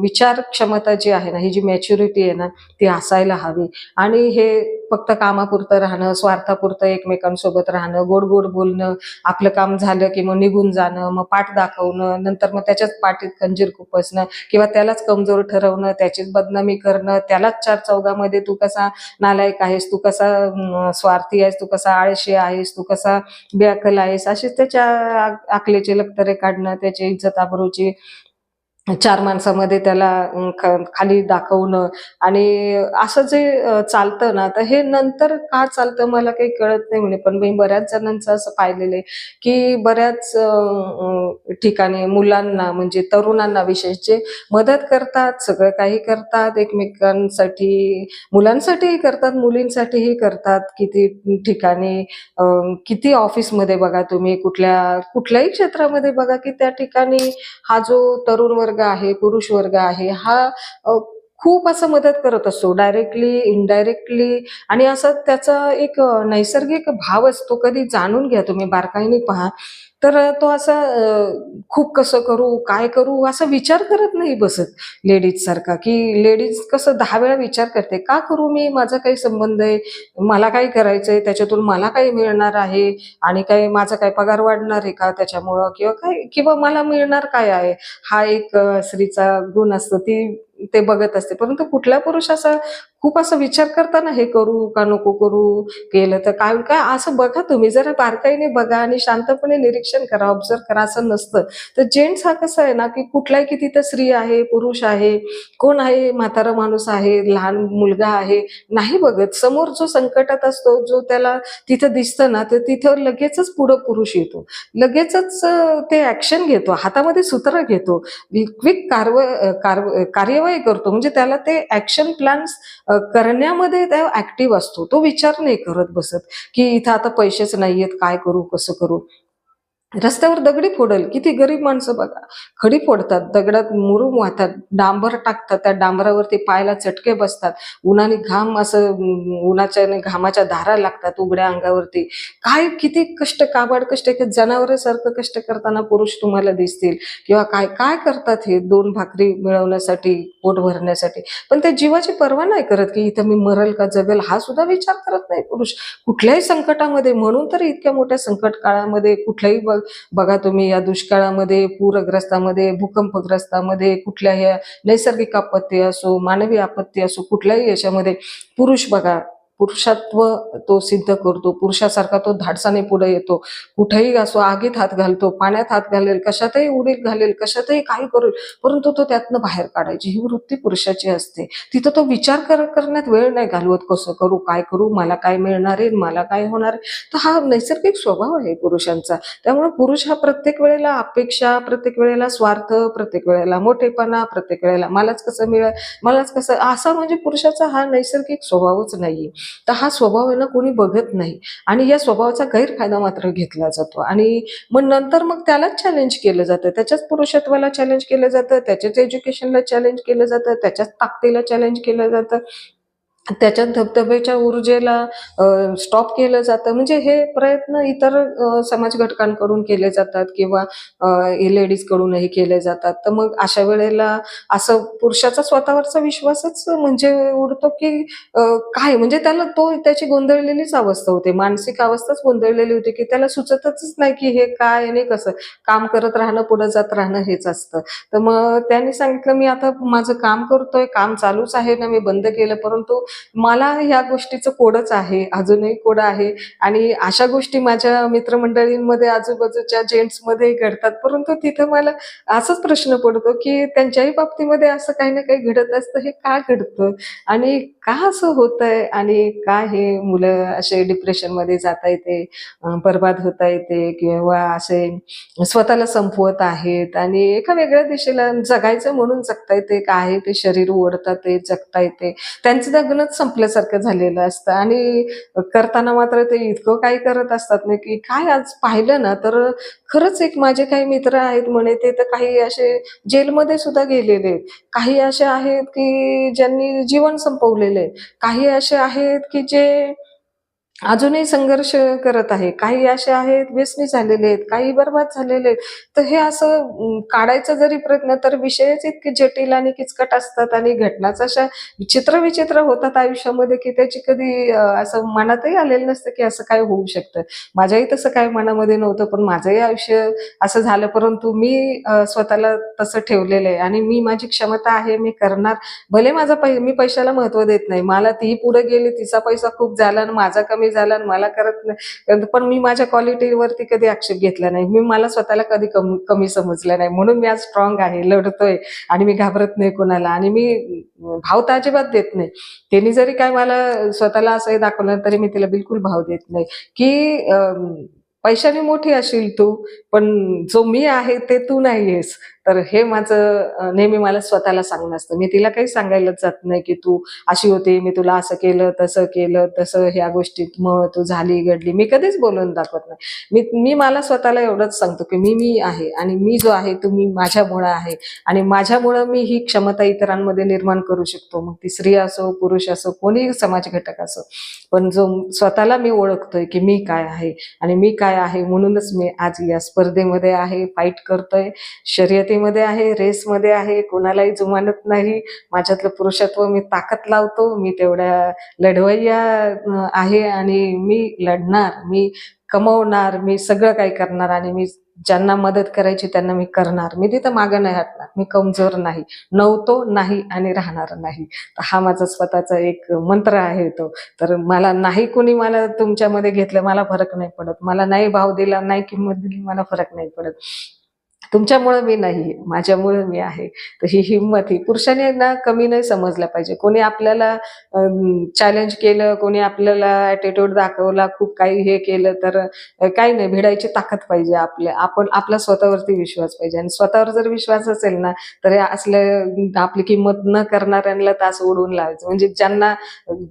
Speaker 1: विचार क्षमता जी आहे ना, ही जी मॅच्युरिटी आहे ना, ती असायला हवी आणि हे फक्त कामापुरतं राहणं, स्वार्थापुरतं एकमेकांसोबत राहणं, गोड-गोड बोलणं, आपलं काम झालं की मग निघून जाणं, मग पाठ दाखवणं, नंतर मग त्याच्याच पाठीत खंजीर खुपसणं किंवा त्यालाच कमजोर ठरवणं, त्याचीच बदनामी करणं, त्यालाच चार चौघामध्ये तू कसा नालायक आहेस, तू कसा स्वार्थी आहेस, तू कसा आळशी आहेस, तू कसा बेअक्कल आहेस, असेच त्याच्या अकलेचे लक्तरे काढणं, त्याची इज्जत आबरूची चार माणसामध्ये त्याला खाली दाखवणं आणि असं जे चालतं ना, तर हे नंतर का चालतं मला काही कळत नाही म्हणे. पण मी बऱ्याच जणांचं असं पाहिलेलं आहे, की बऱ्याच ठिकाणी मुलांना म्हणजे तरुणांना विशेष जे मदत करतात, सगळं काही करतात एकमेकांसाठी, मुलांसाठीही करतात, मुलींसाठीही करतात. किती ठिकाणी अ, किती ऑफिसमध्ये बघा तुम्ही, कुठल्याही क्षेत्रामध्ये बघा, की त्या ठिकाणी हा जो तरुण वर्ग आहे, पुरुष वर्ग आहे, हा खूप असं मदत करत असतो डायरेक्टली, इनडायरेक्टली आणि असं त्याचा एक नैसर्गिक भाव असतो. कधी जाणून घ्या तुम्ही, बारकाईने पहा. तर तो असा खूप कसं करू, काय करू असा विचार करत नाही बसत लेडीजसारखा, की लेडीज कसं 10 वेळा विचार करते, का करू मी? माझा काही संबंध आहे? मला काय करायचंय? त्याच्यातून मला काय मिळणार आहे? आणि काय माझा काय पगार वाढणार आहे का त्याच्यामुळं किंवा काय किंवा मला मिळणार काय आहे? हा एक स्त्रीचा गुण असतो. ती ते बघत असते. परंतु कुठला पुरुष असा खूप असा विचार करताना हे करू का नको करू? केलं तर काय काय असं बघा तुम्ही जरा बारकाईने बघा आणि शांतपणे निरीक्षण करा, ऑब्झर्व्ह करा असं नसतं. तर जेंट्स हा कसा आहे ना, की कुठलाही की तिथं स्त्री आहे, पुरुष आहे, कोण आहे, म्हातारा माणूस आहे, लहान मुलगा आहे, नाही बघत. समोर जो संकटात असतो, जो त्याला तिथं दिसतं ना, तर तिथं लगेचच पुढं पुरुष येतो. लगेचच ते ॲक्शन घेतो, हातामध्ये सूत्र घेतो, क्विक कार्यवाही करतो. म्हणजे त्याला ते ॲक्शन प्लॅन्स करण्यामध्ये त्या ॲक्टिव्ह असतो. तो विचार नाही करत बसत, की इथं आता पैसेच नाहीयेत, काय करू, कसं करू? रस्त्यावर दगडी फोडेल. किती गरीब माणसं बघा. खडी फोडतात, दगडात मुरुम वाहतात, डांबर टाकतात. त्या डांबरावरती पायाला चटके बसतात. उन्हाने घाम असं उन्हाच्या आणि घामाच्या धारा लागतात उघड्या अंगावरती. काय किती कष्ट, काबाड कष्ट, एक जनावरासारखं कष्ट करताना पुरुष तुम्हाला दिसतील किंवा काय काय करतात हे 2 भाकरी मिळवण्यासाठी, पोट भरण्यासाठी. पण त्या जीवाची पर्वा नाही करत, की इथं मी मरल का जगल हा सुद्धा विचार करत नाही पुरुष. कुठल्याही संकटामध्ये, म्हणून तर इतक्या मोठ्या संकट काळामध्ये कुठल्याही बघा तुम्ही या दुष्काळामध्ये, पूरग्रस्तामध्ये, भूकंपग्रस्तामध्ये, कुठल्या ह्या नैसर्गिक आपत्ती असो, मानवी आपत्ती असो, कुठल्याही याच्यामध्ये पुरुष बघा, पुरुषत्व तो सिद्ध करतो. पुरुषासारखा तो धाडसाने पुढे येतो. कुठेही असो, आगीत हात घालतो, पाण्यात हात घालेल, कशातही उडी घालेल, कशातही काही करेल, परंतु तो त्यातनं बाहेर काढायची ही वृत्ती पुरुषाची असते. तिथं तो विचार करण्यात वेळ नाही घालवत, कसं करू, काय करू, मला काय मिळणार आहे, मला काय होणार आहे. तर हा नैसर्गिक स्वभाव आहे पुरुषांचा. त्यामुळे पुरुष हा प्रत्येक वेळेला अपेक्षा, प्रत्येक वेळेला स्वार्थ, प्रत्येक वेळेला मोठेपणा, प्रत्येक वेळेला मलाच कसं मिळेल, मलाच कसं, असा म्हणजे पुरुषाचा हा नैसर्गिक स्वभावच नाहीये. तर हा स्वभाव आहे ना कोणी बघत नाही आणि या स्वभावाचा गैरफायदा मात्र घेतला जातो आणि मग त्यालाच चॅलेंज केलं जातं. त्याच्याच पुरुषत्वाला चॅलेंज केलं जातं, त्याच्याच एज्युकेशनला चॅलेंज केलं जातं, त्याच्याच ताकदीला चॅलेंज केलं जातं. त्याच्यात धबधब्याच्या ऊर्जेला स्टॉप केलं जातं. म्हणजे हे प्रयत्न इतर समाज घटकांकडून केले जातात किंवा लेडीजकडूनही केले जातात. तर मग अशा वेळेला असं पुरुषाचा स्वतःवरचा विश्वासच म्हणजे उडतो, की काय म्हणजे त्याची गोंधळलेलीच अवस्था होते. मानसिक अवस्थाच गोंधळलेली होती, की त्याला सुचतच नाही, की हे काय आणि कसं. काम करत राहणं, पुढे जात राहणं हेच असतं. तर मग त्यांनी सांगितलं, "मी आता माझं काम करतोय, काम चालूच आहे ना, मी बंद केलं, परंतु मला ह्या गोष्टीचं कोडच आहे, अजूनही कोड आहे आणि अशा गोष्टी माझ्या मित्रमंडळींमध्ये आजूबाजूच्या जेंट्समध्ये घडतात. परंतु तिथं मला असाच प्रश्न पडतो, की त्यांच्याही बाबतीमध्ये असं काही ना काही घडत असतं. हे का घडतं? आणि का असं होतंय? आणि का हे मुलं असे डिप्रेशनमध्ये जाता येते, बरबाद होता येते किंवा असे स्वतःला संपवत आहेत आणि एका वेगळ्या दिशेला जगायचं म्हणून जगता येते. का आहे ते शरीर ओढतात ते जगता येते. त्यांचं जगणंच संपल्यासारखं झालेलं असतं आणि करताना मात्र ते इतकं काही करत असतात ना, की काय आज पाहिलं ना, तर खरंच एक माझे काही मित्र आहेत म्हणे, ते तर काही असे जेलमध्ये सुद्धा गेलेले आहेत. काही असे आहेत, की ज्यांनी जीवन संपवलेलं आहे. काही असे आहेत, की जे अजूनही संघर्ष करत आहे. काही असे आहेत व्यसनी झालेले आहेत, काही बरबाद झालेले आहेत. तर हे असं काढायचा जरी प्रयत्न तर विषयच इतके जटिल आणि किचकट असतात आणि घटनाच अशा विचित्र होतात आयुष्यामध्ये, की त्याची कधी असं मनातही आलेलं नसतं, की असं काय होऊ शकतं. माझ्याही तसं काही मनामध्ये नव्हतं, पण माझंही आयुष्य असं झालं. परंतु मी स्वतःला तसं ठेवलेलं आहे आणि माझी क्षमता आहे, मी करणार. भले मी पैशाला महत्त्व देत नाही. मला ती पुढे गेली, तिचा पैसा खूप झाला आणि माझा कमी झाला आणि मला करत नाही. पण मी माझ्या क्वालिटीवरती कधी आक्षेप घेतला नाही. मला स्वतःला कधी कमी समजलं नाही. म्हणून मी आज स्ट्रॉंग आहे, लढतोय आणि मी घाबरत नाही कोणाला आणि मी भाव तर अजिबात देत नाही. त्यांनी जरी काय मला स्वतःला असंही दाखवलं, तरी मी तिला बिलकुल भाव देत नाही, की पैशाने मोठी असशील तू, पण जो मी आहे ते तू नाहीयेस. तर हे माझं नेहमी मला स्वतःला सांगणं असतं. मी तिला काही सांगायलाच जात नाही, की तू अशी होती, मी तुला असं केलं, तसं ह्या गोष्टीत मग तू झाली, घडली. मी कधीच बोलून दाखवत नाही. मी मला स्वतःला एवढंच सांगतो, की मी आहे आणि मी जो आहे तो मी माझ्यामुळं आहे आणि माझ्यामुळं मी ही क्षमता इतरांमध्ये निर्माण करू शकतो. मग ती स्त्री असो, पुरुष असो, कोणीही समाज घटक असो. पण जो स्वतःला मी ओळखतोय, की मी काय आहे आणि मी काय आहे म्हणूनच मी आज या स्पर्धेमध्ये आहे, फाईट करतोय. शर्यतीमध्ये आहे, रेसमध्ये आहे, कोणालाही जुमानत नाही. माझ्यातलं पुरुषत्व मी ताकद लावतो. मी तेवढ्या लढवय्या आहे आणि मी लढणार, मी कमवणार, मी सगळं काही करणार आणि मी ज्यांना मदत करायची त्यांना मी करणार. मी तिथं मागं नाही हटणार. मी कमजोर नाही, नव्हतो, नाही आणि राहणार नाही. तर हा माझा स्वतःचा एक मंत्र आहे तो. तर मला तुमच्यामध्ये घेतलं, मला फरक नाही पडत. मला नाही भाव दिला, नाही किंमत दिली, मला फरक नाही पडत. तुमच्यामुळे मी नाही, माझ्यामुळे मी आहे. तर ही हिंमत ही पुरुषांनी ना कमी नाही समजलं पाहिजे. कोणी आपल्याला चॅलेंज केलं, कोणी आपल्याला ॲटिट्यूड दाखवला, खूप काही हे केलं तर काही नाही, भिडायची ताकद पाहिजे आपण आपला स्वतःवरती विश्वास पाहिजे आणि स्वतःवर जर विश्वास असेल ना, तर हे असलं आपली किंमत न करणाऱ्यांना तास उडवून लावायचं. म्हणजे ज्यांना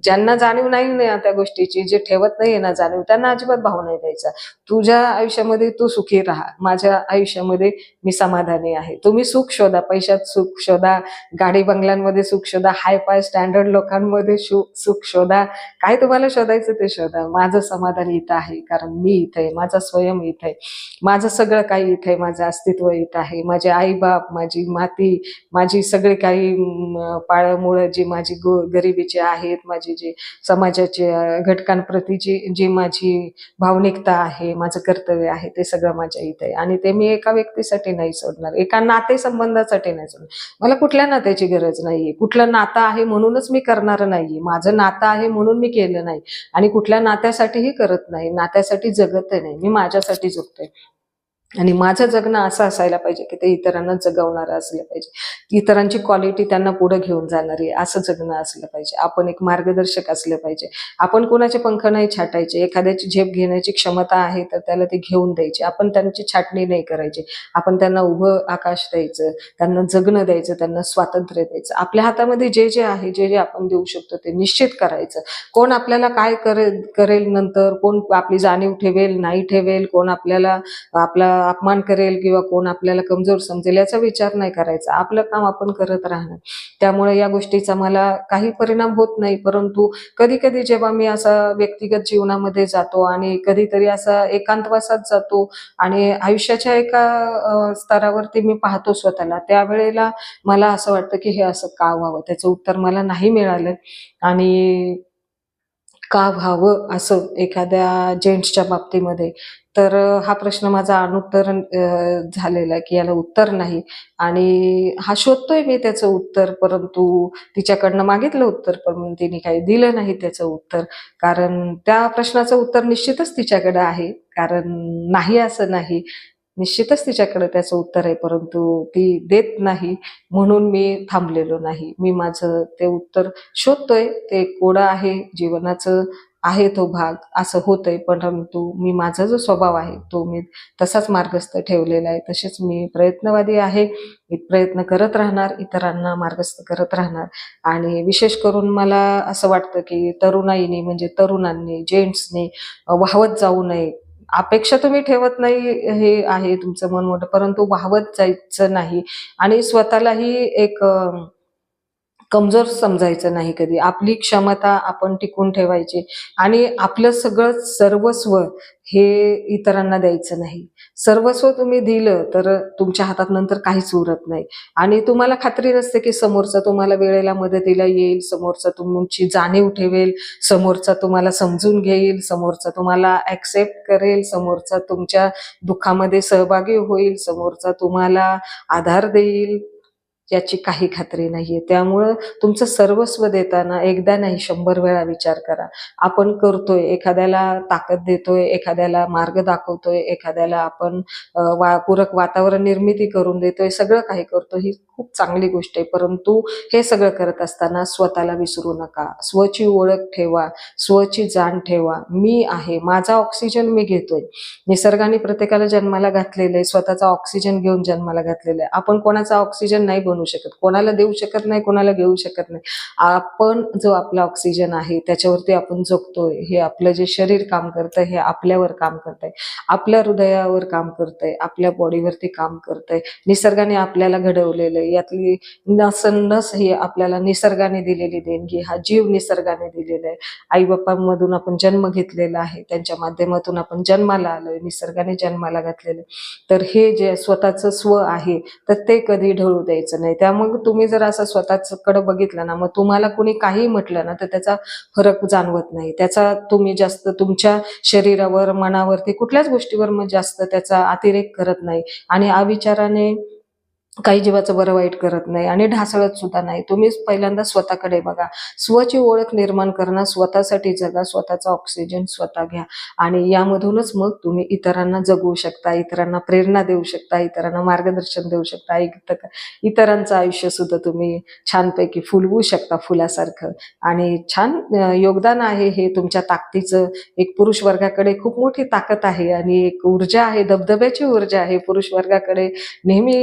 Speaker 1: ज्यांना जाणीव नाही ना त्या गोष्टीची, जे ठेवत नाहीये ना जाणीव, त्यांना अजिबात भाव नाही द्यायचा. तुझ्या आयुष्यामध्ये तू सुखी राहा. माझ्या आयुष्यामध्ये मी समाधानी आहे. तुम्ही सुख शोधा, पैशात सुख शोधा, गाडी बंगल्यांमध्ये सुख शोधा, हाय-फाय स्टँडर्ड लोकांमध्ये सुख शोधा. काय तुम्हाला शोधायचं ते शोधा. माझं समाधान इथं आहे, कारण मी इथं आहे, माझा स्वयं इथं आहे, माझं सगळं काही इथं आहे, माझं अस्तित्व इथं आहे, माझे आई-बाप, माझी माती, माझी सगळी काही पाळंमुळं जी माझी गरिबीची आहेत, माझी जी समाजाच्या घटकांप्रती जी जी माझी भावनिकता आहे, माझं कर्तव्य आहे, ते सगळं माझ्या इथे आहे आणि ते मी एका व्यक्तीसाठी नाही सोडणार, एका नातेसंबंधासाठी नाही सोडणार. मला कुठल्या नात्याची गरज नाहीये. कुठलं नातं आहे म्हणूनच मी करणार नाहीये. माझं नातं आहे म्हणून मी केलं नाही आणि कुठल्या नात्यासाठीही करत नाही. नात्यासाठी जगतही नाही. मी माझ्यासाठी जगतोय. आणि माझं जगणं असं असायला पाहिजे की ते इतरांना जगवणारं असलं पाहिजे. इतरांची क्वालिटी त्यांना पुढे घेऊन जाणारी असं जगणं असलं पाहिजे. आपण एक मार्गदर्शक असलं पाहिजे. आपण कोणाचे पंख नाही छाटायचे. एखाद्याची झेप घेण्याची क्षमता आहे तर त्याला ती घेऊन द्यायची. आपण त्यांची छाटणी नाही करायची. आपण त्यांना उभं आकाश द्यायचं, त्यांना जगणं द्यायचं, त्यांना स्वातंत्र्य द्यायचं. आपल्या हातामध्ये जे जे आहे, जे जे आपण देऊ शकतो ते निश्चित करायचं. कोण आपल्याला काय करेल नंतर, कोण आपली जाणीव ठेवेल, नाही ठेवेल, कोण आपल्याला आपला अपमान करेल किंवा कोण आपल्याला कमजोर समजेल याचा विचार नाही करायचा. आपलं काम आपण करत राहणं. त्यामुळे या गोष्टीचा मला काही परिणाम होत नाही. परंतु कधी-कधी जेव्हा मी असा व्यक्तिगत जीवनामध्ये जातो आणि कधीतरी असा एकांतवासात जातो आणि आयुष्याच्या एका स्तरावरती मी पाहतो स्वतःला, त्यावेळेला मला असं वाटतं की हे असं का व्हावं? त्याचं उत्तर मला नाही मिळालं आणि का व्हावं असं एखाद्या जेंट्सच्या बाबतीमध्ये. तर हा प्रश्न माझा अनुत्तर झालेला आहे, की याला उत्तर नाही आणि हा शोधतोय मी त्याचं उत्तर, परंतु तिच्याकडनं मागितलं उत्तर, पण तिने काही दिलं नाही त्याचं उत्तर. कारण त्या प्रश्नाचं उत्तर निश्चितच तिच्याकडे आहे. कारण नाही असं नाही. निश्चितच तिच्याकडे त्याचं उत्तर आहे, परंतु ती देत नाही म्हणून मी थांबलेलो नाही. मी माझं ते उत्तर शोधतोय. ते कोडं आहे, जीवनाचं आहे तो भाग, असं होतंय. परंतु मी माझा जो स्वभाव आहे, तो मी तसाच मार्गस्थ ठेवलेला आहे. तसेच मी प्रयत्नवादी आहे. मी प्रयत्न करत राहणार, इतरांना मार्गस्थ करत राहणार आणि विशेष करून मला असं वाटतं, की तरुणाईनी म्हणजे तरुणांनी, जेंट्सनी वाहवत जाऊ नये. अपेक्षा तुम्ही ठेवत नाही हे आहे तुमचं मन मोठं, परंतु वाहवत जायचं नाही आणि स्वतःलाही एक कमजोर समजायचं नाही कधी. आपली क्षमता आपण टिकवून ठेवायची आणि आपलं सगळं सर्वस्व हे इतरांना द्यायचं नाही. सर्वस्व तुम्ही दिलं तर तुमच्या हातात नंतर काहीच उरत नाही आणि तुम्हाला खात्री नसते की समोरचा तुम्हाला वेळेला मदतीला येईल, समोरचा तुमची जाणीव ठेवेल, समोरचा तुम्हाला समजून घेईल, समोरचा तुम्हाला ॲक्सेप्ट करेल, समोरचा तुमच्या दुःखामध्ये सहभागी होईल, समोरचा तुम्हाला आधार देईल, याची काही खात्री नाहीये. त्यामुळं तुमचं सर्वस्व देताना एकदा नाही 100 वेळा विचार करा. आपण करतोय, एखाद्याला ताकद देतोय, एखाद्याला मार्ग दाखवतोय, एखाद्याला आपण पूरक वातावरण निर्मिती करून देतोय, सगळं काही करतोय. ही खूप चांगली गोष्ट आहे. परंतु हे सगळं करत असताना स्वतःला विसरू नका. स्वची ओळख ठेवा, स्वची जाण ठेवा. मी आहे, माझा ऑक्सिजन मी घेतोय. निसर्गाने प्रत्येकाला जन्माला घातलेलं आहे, स्वतःचा ऑक्सिजन घेऊन जन्माला घातलेलं आहे. आपण कोणाचा ऑक्सिजन नाही बनू शकत, कोणाला देऊ शकत नाही, कोणाला घेऊ शकत नाही. आपण जो आपला ऑक्सिजन आहे त्याच्यावरती आपण जगतोय. हे आपलं जे शरीर काम करतंय हे आपल्यावर काम करतंय, आपल्या हृदयावर काम करतंय, आपल्या बॉडीवरती काम करतंय. निसर्गाने आपल्याला घडवलेलं आहे. यातली नस ही आपल्याला निसर्गाने दिलेली देणगी. हा जीव निसर्गाने दिलेला आहे. आई बापांमधून आपण जन्म घेतलेला आहे, त्यांच्या माध्यमातून आपण जन्माला आलोय, निसर्गाने जन्माला घातलेलं. तर हे जे स्वतःचं स्व आहे तर ते कधी ढळू द्यायचं नाही. त्यामुळे तुम्ही जर असं स्वतःकडे बघितलं ना, मग तुम्हाला कोणी काही म्हटलं ना तर त्याचा फरक जाणवत नाही. त्याचा तुम्ही जास्त तुमच्या शरीरावर, मनावरती कुठल्याच गोष्टीवर मग जास्त त्याचा अतिरेक करत नाही आणि अविचाराने काही जीवाचं बरं वाईट करत नाही आणि ढासळत सुद्धा नाही. तुम्हीच पहिल्यांदा स्वतःकडे बघा. स्वची ओळख निर्माण करणं, स्वतःसाठी जगा, स्वतःचा ऑक्सिजन स्वतः घ्या आणि यामधूनच मग तुम्ही इतरांना जगवू शकता, इतरांना प्रेरणा देऊ शकता, इतरांना मार्गदर्शन देऊ शकता. इतरांचं आयुष्य सुद्धा तुम्ही छानपैकी फुलवू शकता फुलासारखं आणि छान योगदान आहे हे तुमच्या ताकदीचं. एक पुरुष वर्गाकडे खूप मोठी ताकद आहे आणि एक ऊर्जा आहे, दबदब्याची ऊर्जा आहे पुरुष वर्गाकडे. नेहमी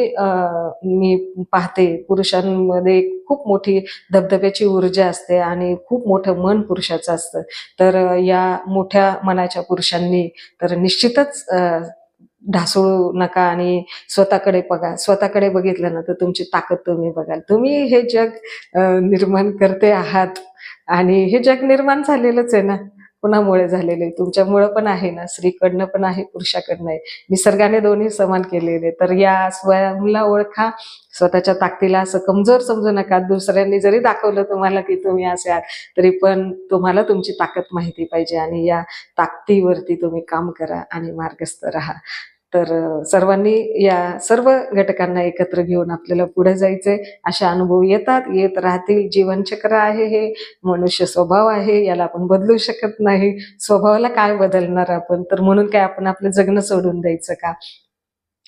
Speaker 1: मी पाहते पुरुषांमध्ये खूप मोठी दबदब्याची ऊर्जा असते आणि खूप मोठं मन पुरुषाचं असतं. तर या मोठ्या मनाच्या पुरुषांनी तर निश्चितच ढासळू नका आणि स्वतःकडे बघा. स्वतःकडे बघितलं ना तर तुमची ताकद तुम्ही बघाल. तुम्ही हे जग निर्माण करते आहात आणि हे जग निर्माण झालेलंच आहे ना. कुणामुळे झालेलं आहे? तुमच्यामुळं पण आहे ना, स्त्रीकडनं पण आहे, पुरुषाकडनं आहे. निसर्गाने दोन्ही समान केलेले. तर या स्वयंला ओळखा, स्वतःच्या ताकदीला असं कमजोर समजू नका. दुसऱ्यांनी जरी दाखवलं तुम्हाला की तुम्ही असे आहात, तरी पण तुम्हाला तुमची ताकद माहिती पाहिजे आणि या ताकदीवरती तुम्ही काम करा आणि मार्गस्थ राहा. तर सर्वांनी या सर्व घटकांना एकत्र घेऊन आपल्याला पुढे जायचंय. असे अनुभव येतात, येत राहतील. जीवनचक्र आहे हे, मनुष्य स्वभाव आहे, याला आपण बदलू शकत नाही. स्वभावाला काय बदलणार आपण? तर म्हणून काय आपण आपलं जगणं सोडून द्यायचं का?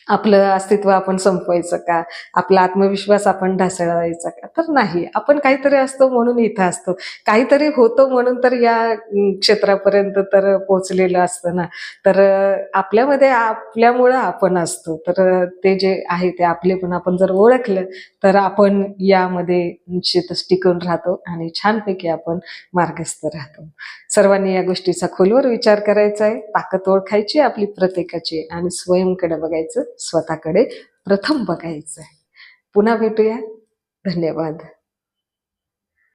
Speaker 1: आपलं अस्तित्व आपण संपवायचं का? आपला आत्मविश्वास आपण ढासळवायचा का? तर नाही. आपण काहीतरी असतो म्हणून इथं असतो. काहीतरी होतो म्हणून तर या क्षेत्रापर्यंत तर पोहोचलेलं असतं ना. तर आपल्यामध्ये आपल्यामुळं आपण असतो. तर ते जे आहे ते आपलेपण आपण जर ओळखलं, तर आपण यामध्ये निश्चितच टिकून राहतो आणि छानपैकी आपण मार्गस्थ राहतो. सर्वांनी या गोष्टीचा खोलवर विचार करायचा आहे. ताकद ओळखायची आपली प्रत्येकाची आणि स्वयंकडे बघायचं, स्वतःकडे प्रथम बघायचं. पुन्हा भेटूया. धन्यवाद.